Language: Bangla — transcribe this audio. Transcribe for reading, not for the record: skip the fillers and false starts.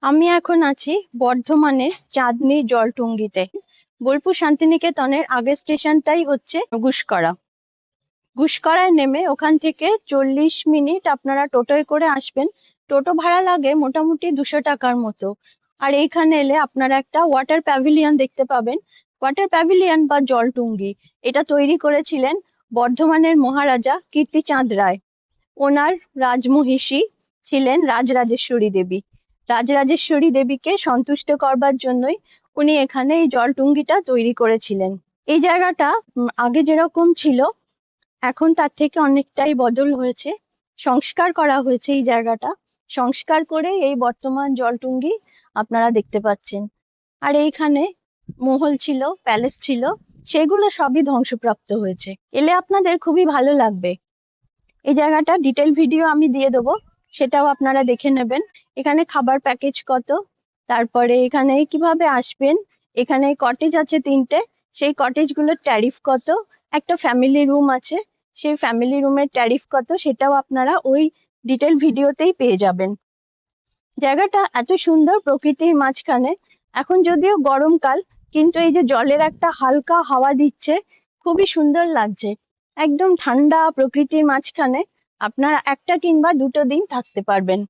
আমি এখন আছি বর্ধমানের চাঁদনী জলটুঙ্গিতে। বোলপুর শান্তিনিকেতনের আগের স্টেশনটাই হচ্ছে গুসকরা। গুসকরায় নেমে ওখান থেকে 40 মিনিট আপনারা টোটোয় করে আসবেন। টোটো ভাড়া লাগে মোটামুটি 200 টাকার মতো। আর এইখানে এলে আপনারা একটা ওয়াটার প্যাভিলিয়ন দেখতে পাবেন। ওয়াটার প্যাভিলিয়ন বা জলটুঙ্গি এটা তৈরি করেছিলেন বর্ধমানের মহারাজা কীর্তিচাঁদ রায়। ওনার রাজমহিষী ছিলেন রাজরাজেশ্বরী দেবী। রাজরাজেশ্বরী দেবীকে সন্তুষ্ট করবার জন্যই উনি এখানে এই জলটুঙ্গিটা তৈরি করেছিলেন। এই জায়গাটা আগে যেরকম ছিল এখন তার থেকে অনেকটাই বদল হয়েছে, সংস্কার করা হয়েছে এই জায়গাটা। সংস্কার করে এই বর্তমান জলটুঙ্গি আপনারা দেখতে পাচ্ছেন। আর এইখানে মহল ছিল, প্যালেস ছিল, সেগুলো সবই ধ্বংসপ্রাপ্ত হয়েছে। এলে আপনাদের খুবই ভালো লাগবে। এই জায়গাটা ডিটেল ভিডিও আমি দিয়ে দেবো, সেটাও আপনারা দেখে নেবেন। এখানে খাবার প্যাকেজ কত, তারপরে এখানে কিভাবে আসবেন, এখানে কটেজ আছে 3টে, সেই কটেজ গুলোর ট্যারিফ কত, একটা ফ্যামিলি রুম আছে, সেই ফ্যামিলি রুমের ট্যারিফ কত, সেটাও আপনারা ওই ডিটেল ভিডিওতেই পেয়ে যাবেন। জায়গাটা এত সুন্দর প্রকৃতির মাঝখানে। এখন যদিও গরমকাল, কিন্তু এই যে জলের একটা হালকা হাওয়া দিচ্ছে, খুবই সুন্দর লাগছে। একদম ঠান্ডা প্রকৃতির মাঝখানে আপনারা 1টা কিংবা 2টো দিন থাকতে পারবেন।